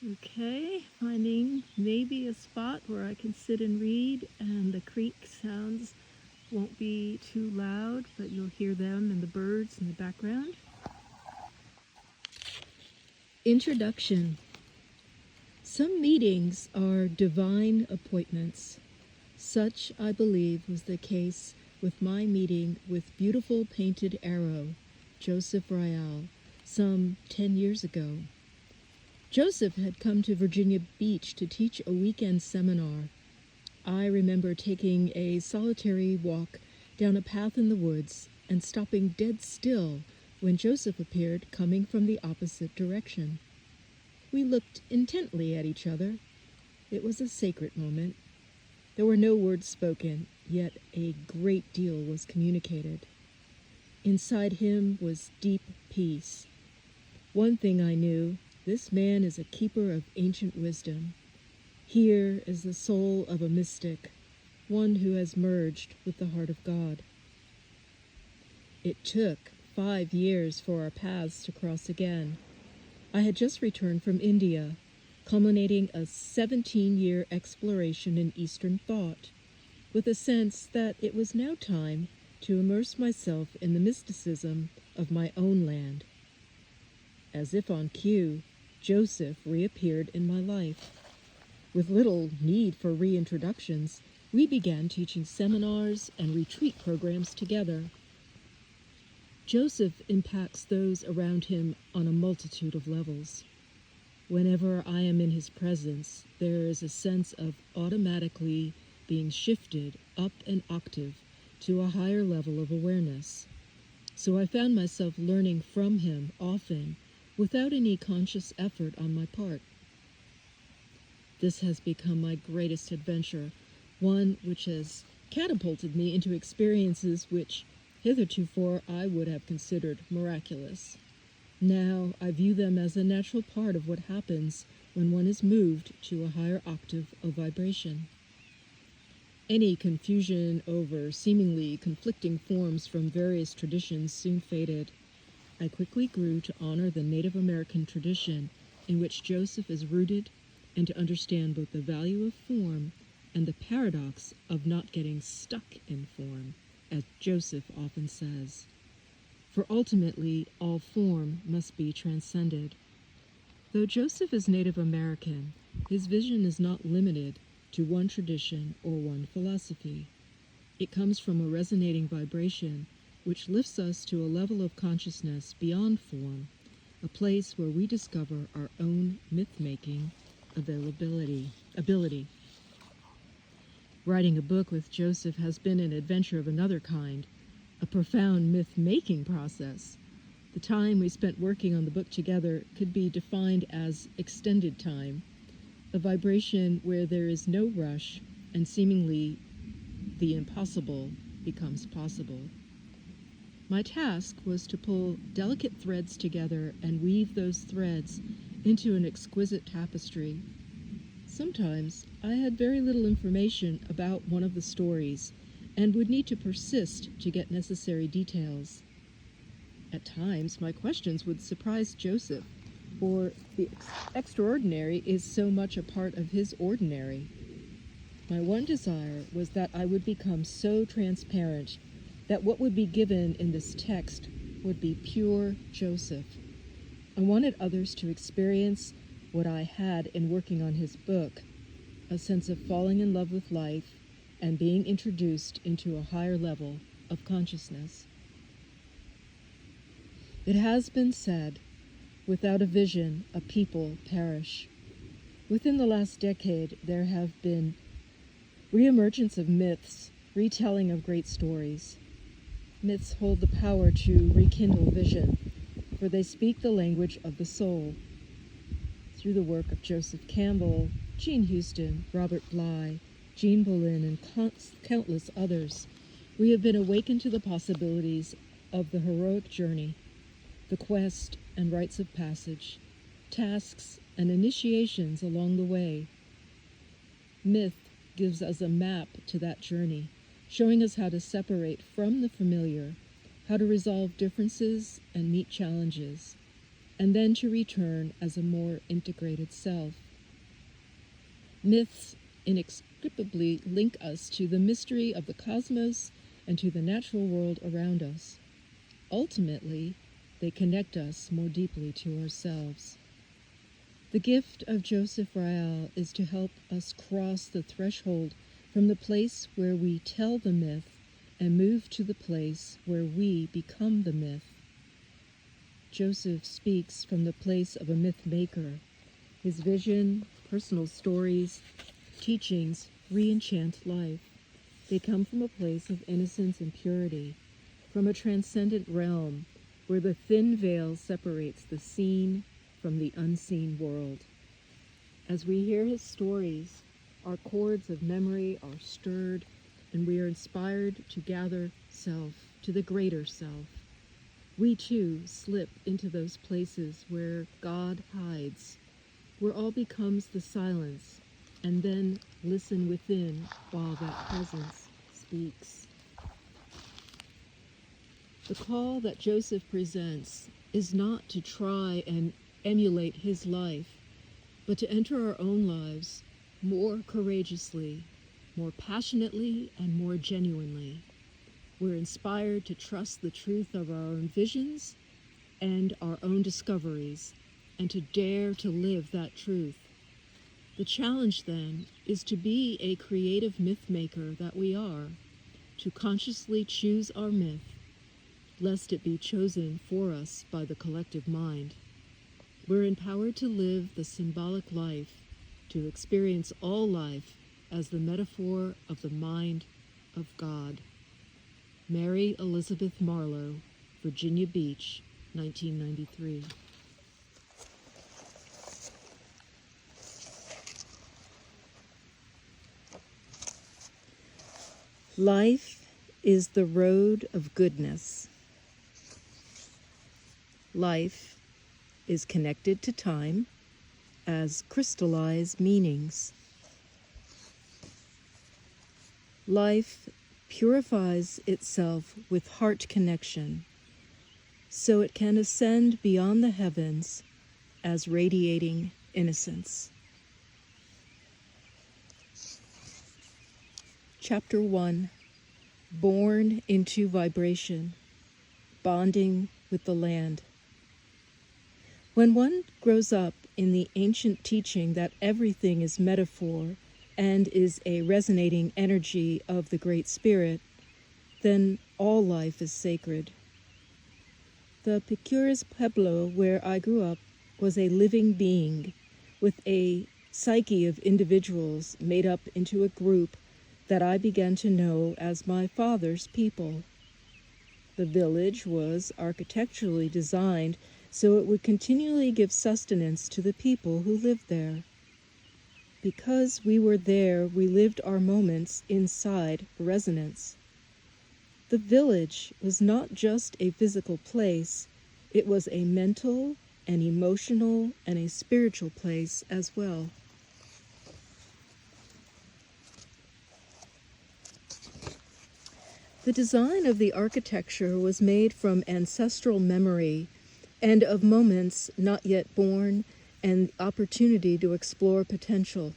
Okay, finding maybe a spot where I can sit and read and the creek sounds won't be too loud, but you'll hear them and the birds in the background. Introduction. Some meetings are divine appointments. Such, I believe, was the case with my meeting with beautiful painted arrow, Joseph Rael, some 10 years ago. Joseph had come to Virginia Beach to teach a weekend seminar. I remember taking a solitary walk down a path in the woods and stopping dead still when Joseph appeared coming from the opposite direction. We looked intently at each other. It was a sacred moment. There were no words spoken, yet a great deal was communicated. Inside him was deep peace. One thing I knew: this man is a keeper of ancient wisdom. Here is the soul of a mystic, one who has merged with the heart of God. It took 5 years for our paths to cross again. I had just returned from India, culminating a 17-year exploration in Eastern thought, with a sense that it was now time to immerse myself in the mysticism of my own land. As if on cue, Joseph reappeared in my life. With little need for reintroductions, we began teaching seminars and retreat programs together. Joseph impacts those around him on a multitude of levels. Whenever I am in his presence, there is a sense of automatically being shifted up an octave to a higher level of awareness. So I found myself learning from him often, without any conscious effort on my part. This has become my greatest adventure, one which has catapulted me into experiences which hitherto I would have considered miraculous. Now I view them as a natural part of what happens when one is moved to a higher octave of vibration. Any confusion over seemingly conflicting forms from various traditions soon faded. I quickly grew to honor the Native American tradition in which Joseph is rooted, and to understand both the value of form and the paradox of not getting stuck in form, as Joseph often says. For ultimately, all form must be transcended. Though Joseph is Native American, his vision is not limited to one tradition or one philosophy. It comes from a resonating vibration which lifts us to a level of consciousness beyond form, a place where we discover our own myth-making ability. Writing a book with Joseph has been an adventure of another kind, a profound myth-making process. The time we spent working on the book together could be defined as extended time, a vibration where there is no rush and seemingly the impossible becomes possible. My task was to pull delicate threads together and weave those threads into an exquisite tapestry. Sometimes I had very little information about one of the stories and would need to persist to get necessary details. At times, my questions would surprise Joseph, for the extraordinary is so much a part of his ordinary. My one desire was that I would become so transparent that what would be given in this text would be pure Joseph. I wanted others to experience what I had in working on his book, a sense of falling in love with life and being introduced into a higher level of consciousness. It has been said, without a vision, a people perish. Within the last decade, there have been reemergence of myths, retelling of great stories. Myths hold the power to rekindle vision, for they speak the language of the soul. Through the work of Joseph Campbell, Jean Houston, Robert Bly, Jean Boleyn, and countless others, we have been awakened to the possibilities of the heroic journey, the quest and rites of passage, tasks and initiations along the way. Myth gives us a map to that journey, showing us how to separate from the familiar, how to resolve differences and meet challenges. and then to return as a more integrated self. Myths inextricably link us to the mystery of the cosmos and to the natural world around us. Ultimately, they connect us more deeply to ourselves. The gift of Joseph Rael is to help us cross the threshold from the place where we tell the myth and move to the place where we become the myth. Joseph speaks from the place of a myth maker. His vision, personal stories, teachings re-enchant life. They come from a place of innocence and purity, from a transcendent realm where the thin veil separates the seen from the unseen world. As we hear his stories, our chords of memory are stirred, and we are inspired to gather self, to the greater self. We too slip into those places where God hides, where all becomes the silence, and then listen within while that presence speaks. The call that Joseph presents is not to try and emulate his life, but to enter our own lives more courageously, more passionately, and more genuinely. We're inspired to trust the truth of our own visions and our own discoveries, and to dare to live that truth. The challenge, then, is to be a creative myth maker that we are, to consciously choose our myth, lest it be chosen for us by the collective mind. We're empowered to live the symbolic life, to experience all life as the metaphor of the mind of God. Mary Elizabeth Marlow, Virginia Beach, 1993. Life is the road of goodness. Life is connected to time as crystallized meanings. Life purifies itself with heart connection, so it can ascend beyond the heavens as radiating innocence. Chapter 1. Born into vibration, bonding with the land. When one grows up in the ancient teaching that everything is metaphor and is a resonating energy of the Great Spirit, then all life is sacred. The Picures Pueblo where I grew up was a living being with a psyche of individuals made up into a group that I began to know as my father's people. The village was architecturally designed so it would continually give sustenance to the people who lived there. Because we were there, we lived our moments inside resonance. The village was not just a physical place, it was a mental, an emotional, and a spiritual place as well. The design of the architecture was made from ancestral memory and of moments not yet born and opportunity to explore potential.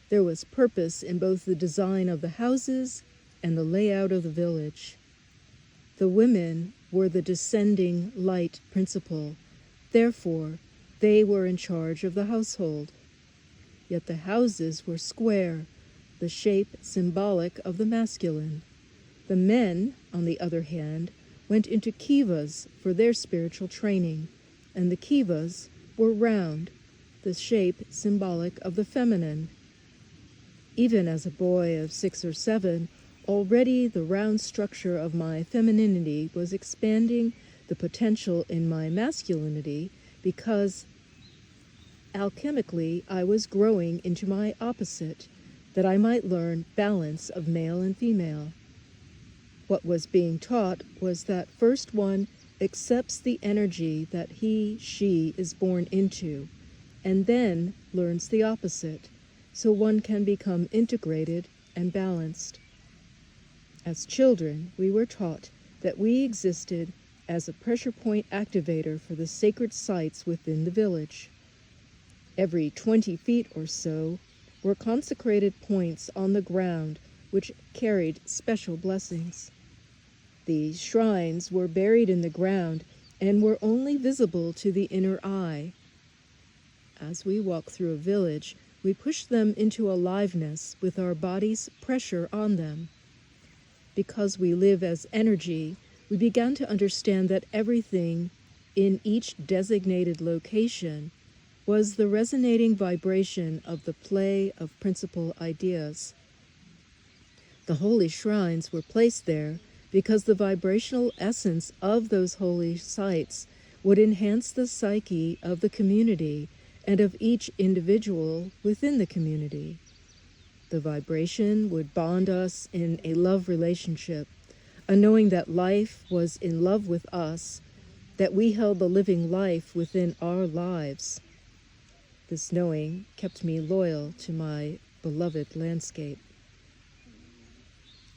There was purpose in both the design of the houses and the layout of the village. The women were the descending light principle. Therefore, they were in charge of the household. Yet the houses were square, the shape symbolic of the masculine. The men, on the other hand, went into kivas for their spiritual training, and the kivas were round, the shape symbolic of the feminine. Even as a boy of 6 or 7, already the round structure of my femininity was expanding the potential in my masculinity because alchemically I was growing into my opposite, that I might learn balance of male and female. What was being taught was that first one accepts the energy that he, she is born into, and then learns the opposite, so one can become integrated and balanced. As children, we were taught that we existed as a pressure point activator for the sacred sites within the village. Every 20 feet or so were consecrated points on the ground which carried special blessings. These shrines were buried in the ground and were only visible to the inner eye. As we walk through a village, we push them into aliveness with our body's pressure on them. Because we live as energy, we began to understand that everything in each designated location was the resonating vibration of the play of principal ideas. The holy shrines were placed there because the vibrational essence of those holy sites would enhance the psyche of the community and of each individual within the community. The vibration would bond us in a love relationship, a knowing that life was in love with us, that we held the living life within our lives. This knowing kept me loyal to my beloved landscape.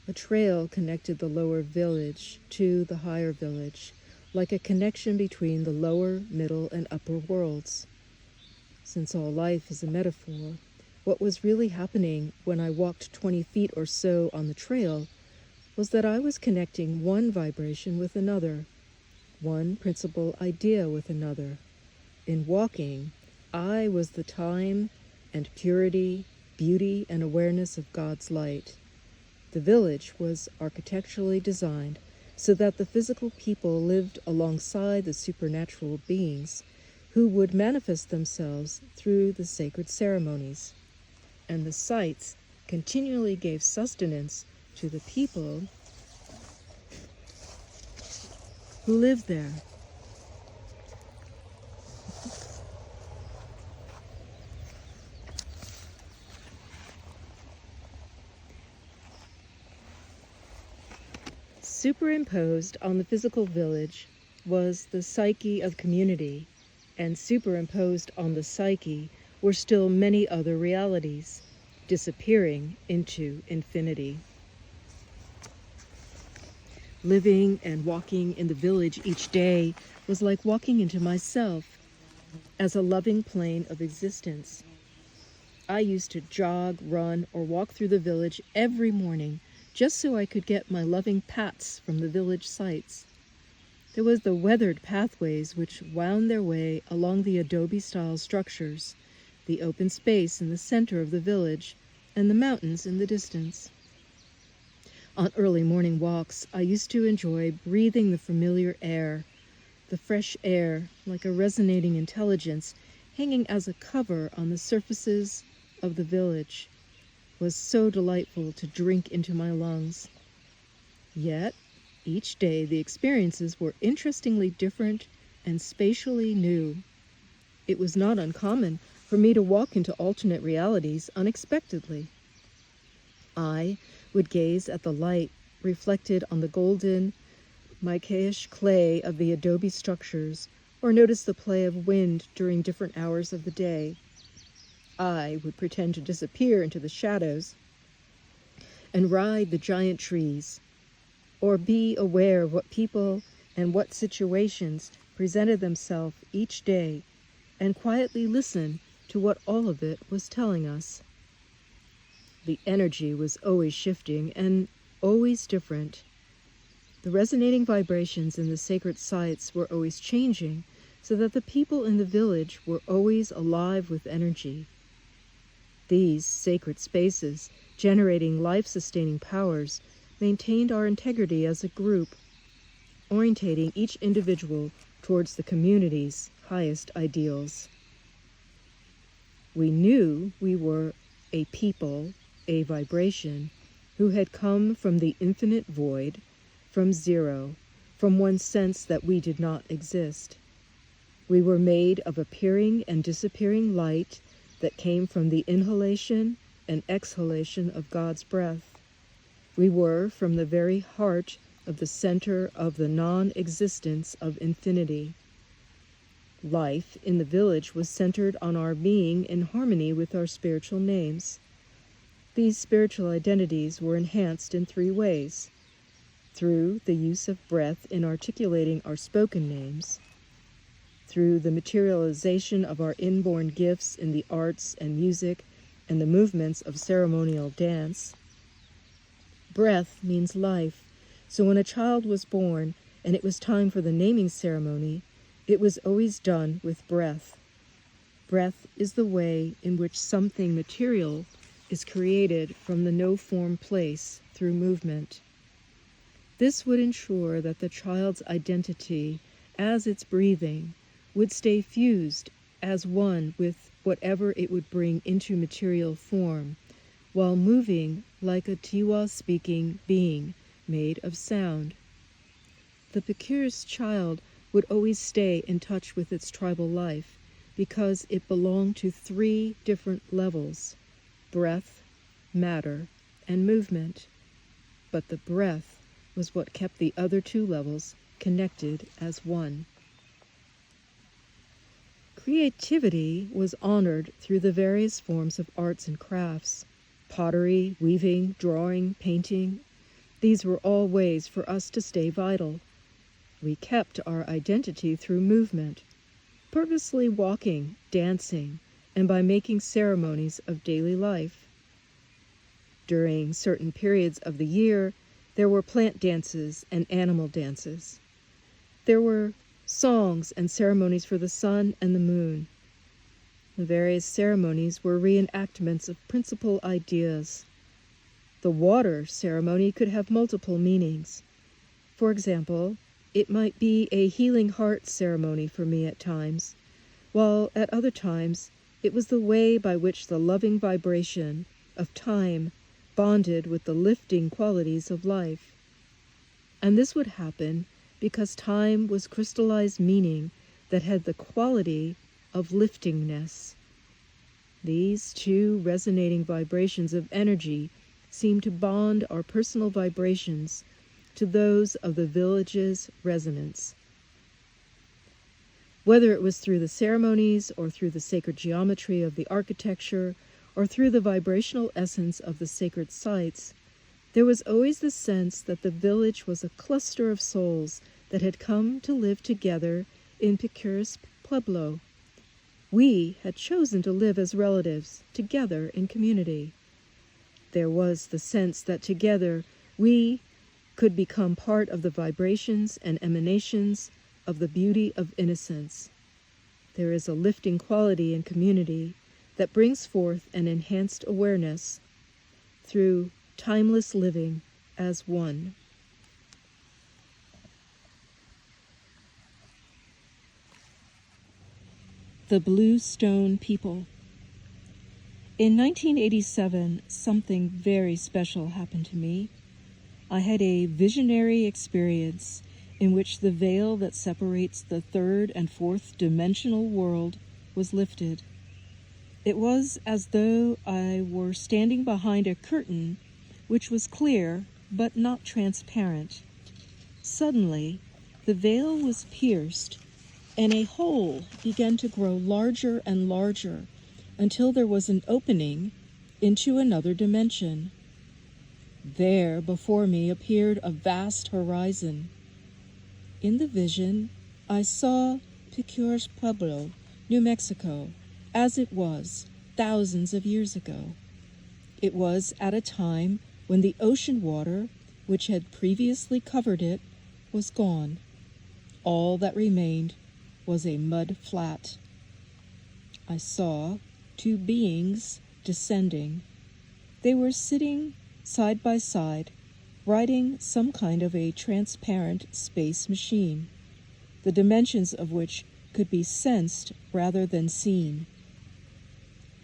A trail connected the lower village to the higher village, like a connection between the lower, middle, and upper worlds. Since all life is a metaphor, what was really happening when I walked 20 feet or so on the trail was that I was connecting one vibration with another, one principal idea with another. In walking, I was the time and purity, beauty, and awareness of God's light. The village was architecturally designed so that the physical people lived alongside the supernatural beings who would manifest themselves through the sacred ceremonies. And the sites continually gave sustenance to the people who lived there. Superimposed on the physical village was the psyche of community, and superimposed on the psyche were still many other realities, disappearing into infinity. Living and walking in the village each day was like walking into myself as a loving plane of existence. I used to jog, run, or walk through the village every morning just so I could get my loving pats from the village sites. There was the weathered pathways which wound their way along the adobe-style structures, the open space in the center of the village, and the mountains in the distance. On early morning walks, I used to enjoy breathing the familiar air, the fresh air, like a resonating intelligence hanging as a cover on the surfaces of the village, was so delightful to drink into my lungs. Yet, each day the experiences were interestingly different and spatially new. It was not uncommon for me to walk into alternate realities unexpectedly. I would gaze at the light reflected on the golden, micaeish clay of the adobe structures, or notice the play of wind during different hours of the day. I would pretend to disappear into the shadows and ride the giant trees, or be aware of what people and what situations presented themselves each day, and quietly listen to what all of it was telling us. The energy was always shifting and always different. The resonating vibrations in the sacred sites were always changing, so that the people in the village were always alive with energy. These sacred spaces, generating life-sustaining powers, maintained our integrity as a group, orientating each individual towards the community's highest ideals. We knew we were a people, a vibration, who had come from the infinite void, from zero, from one sense that we did not exist. We were made of appearing and disappearing light that came from the inhalation and exhalation of God's breath. We were from the very heart of the center of the non-existence of infinity. Life in the village was centered on our being in harmony with our spiritual names. These spiritual identities were enhanced in 3 ways. through the use of breath in articulating our spoken names, through the materialization of our inborn gifts in the arts and music and the movements of ceremonial dance. Breath means life, so when a child was born and it was time for the naming ceremony, it was always done with breath. Breath is the way in which something material is created from the no-form place through movement. This would ensure that the child's identity, as it's breathing, would stay fused as one with whatever it would bring into material form, while moving like a Tiwa-speaking being made of sound. The Pekir's child would always stay in touch with its tribal life because it belonged to 3 different levels: breath, matter, and movement. But the breath was what kept the other 2 levels connected as one. Creativity was honored through the various forms of arts and crafts: pottery, weaving, drawing, painting. These were all ways for us to stay vital. We kept our identity through movement, purposely walking, dancing, and by making ceremonies of daily life. During certain periods of the year, there were plant dances and animal dances. There were songs and ceremonies for the sun and the moon. The various ceremonies were reenactments of principal ideas. The water ceremony could have multiple meanings. For example, it might be a healing heart ceremony for me at times, while at other times it was the way by which the loving vibration of time bonded with the lifting qualities of life. And this would happen because time was crystallized meaning that had the quality of liftingness. These 2 resonating vibrations of energy seemed to bond our personal vibrations to those of the village's resonance. Whether it was through the ceremonies or through the sacred geometry of the architecture or through the vibrational essence of the sacred sites, there was always the sense that the village was a cluster of souls that had come to live together in Pekir's pueblo. We had chosen to live as relatives, together in community. There was the sense that together we could become part of the vibrations and emanations of the beauty of innocence. There is a lifting quality in community that brings forth an enhanced awareness through timeless living as one. The Blue Stone People. In 1987, something very special happened to me. I had a visionary experience in which the veil that separates the 3rd and 4th dimensional world was lifted. It was as though I were standing behind a curtain which was clear but not transparent. Suddenly, the veil was pierced, and a hole began to grow larger and larger until there was an opening into another dimension. There, before me, appeared a vast horizon. In the vision, I saw Pekir's Pueblo, New Mexico, as it was thousands of years ago. It was at a time when the ocean water, which had previously covered it, was gone. All that remained was a mud flat. I saw 2 beings descending. They were sitting side by side, riding some kind of a transparent space machine, the dimensions of which could be sensed rather than seen.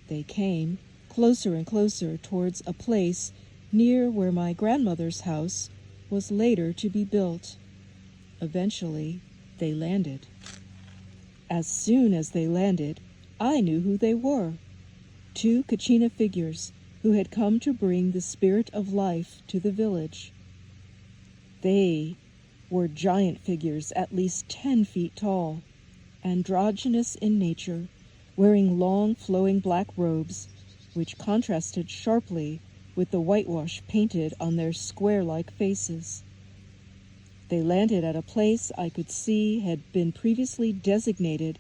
They came closer and closer towards a place near where my grandmother's house was later to be built. Eventually, they landed. As soon as they landed, I knew who they were. 2 Kachina figures who had come to bring the spirit of life to the village. They were giant figures at least 10 feet tall, androgynous in nature, wearing long flowing black robes, which contrasted sharply with the whitewash painted on their square-like faces. They landed at a place I could see had been previously designated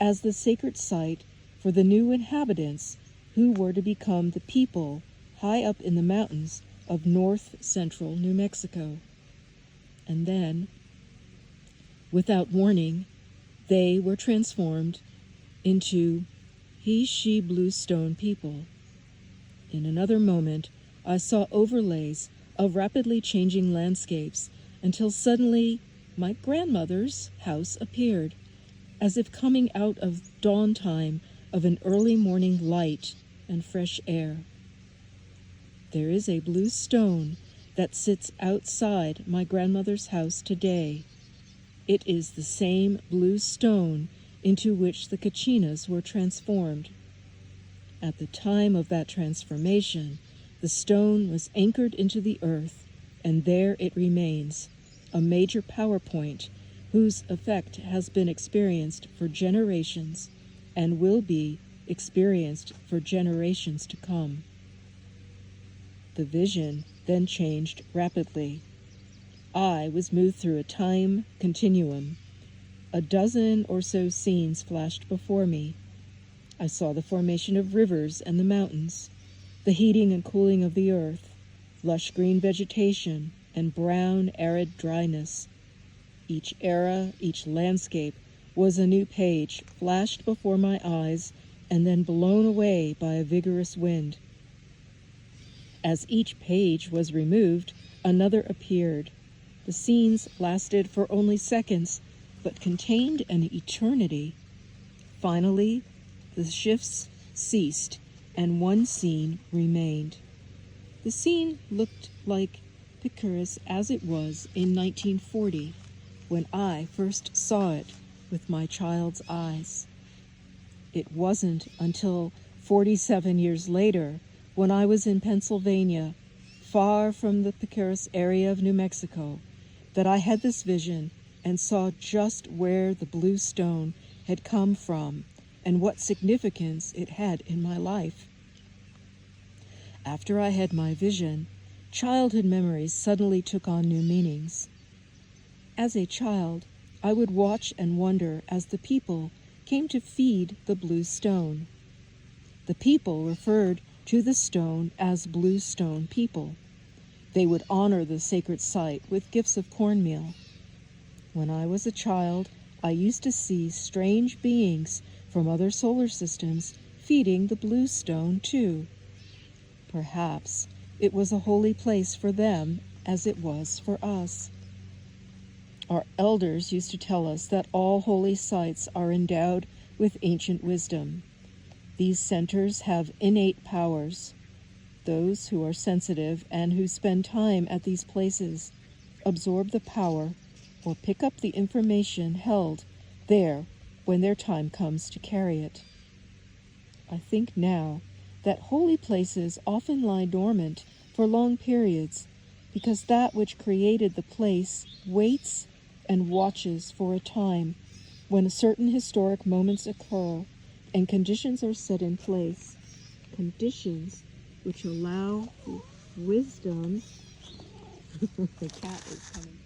as the sacred site for the new inhabitants who were to become the people high up in the mountains of north-central New Mexico. And then, without warning, they were transformed into he-she bluestone people. In another moment, I saw overlays of rapidly changing landscapes until suddenly my grandmother's house appeared, as if coming out of dawn time of an early morning light and fresh air. There is a blue stone that sits outside my grandmother's house today. It is the same blue stone into which the Kachinas were transformed. At the time of that transformation, the stone was anchored into the earth, and there it remains, a major power point whose effect has been experienced for generations and will be experienced for generations to come. The vision then changed rapidly. I was moved through a time continuum. A dozen or so scenes flashed before me. I saw the formation of rivers and the mountains, the heating and cooling of the earth, lush green vegetation, and brown, arid dryness. Each era, each landscape was a new page flashed before my eyes and then blown away by a vigorous wind. As each page was removed, another appeared. The scenes lasted for only seconds, but contained an eternity. Finally, the shifts ceased, and one scene remained. The scene looked like Picaris as it was in 1940, when I first saw it with my child's eyes. It wasn't until 47 years later, when I was in Pennsylvania, far from the Picaris area of New Mexico, that I had this vision and saw just where the blue stone had come from and what significance it had in my life. After I had my vision, childhood memories suddenly took on new meanings. As a child, I would watch and wonder as the people came to feed the blue stone. The people referred to the stone as blue stone people. They would honor the sacred site with gifts of cornmeal. When I was a child, I used to see strange beings from other solar systems feeding the blue stone too. Perhaps it was a holy place for them as it was for us. Our elders used to tell us that all holy sites are endowed with ancient wisdom. These centers have innate powers. Those who are sensitive and who spend time at these places absorb the power or pick up the information held there when their time comes to carry it. I think now that holy places often lie dormant for long periods because that which created the place waits and watches for a time when certain historic moments occur and conditions are set in place, conditions which allow wisdom. The cat is coming.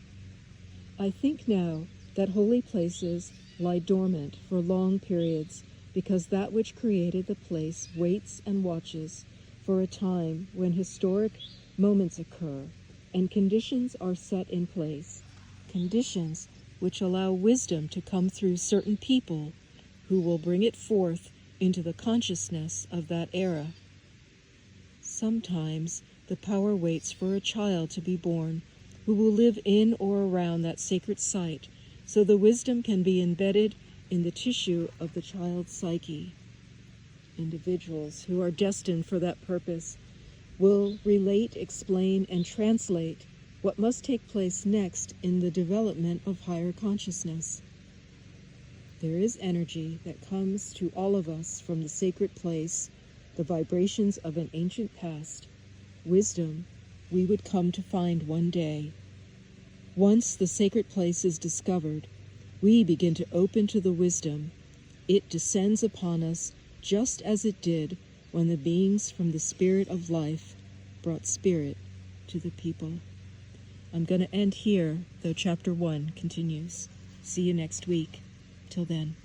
I think now that holy places lie dormant for long periods because that which created the place waits and watches for a time when historic moments occur and conditions are set in place, conditions which allow wisdom to come through certain people who will bring it forth into the consciousness of that era. Sometimes the power waits for a child to be born who will live in or around that sacred site so the wisdom can be embedded in the tissue of the child's psyche. Individuals who are destined for that purpose will relate, explain, and translate what must take place next in the development of higher consciousness. There is energy that comes to all of us from the sacred place, the vibrations of an ancient past, wisdom we would come to find one day. Once the sacred place is discovered, we begin to open to the wisdom. It descends upon us just as it did when the beings from the spirit of life brought spirit to the people. I'm going to end here, though Chapter 1 continues. See you next week. Till then.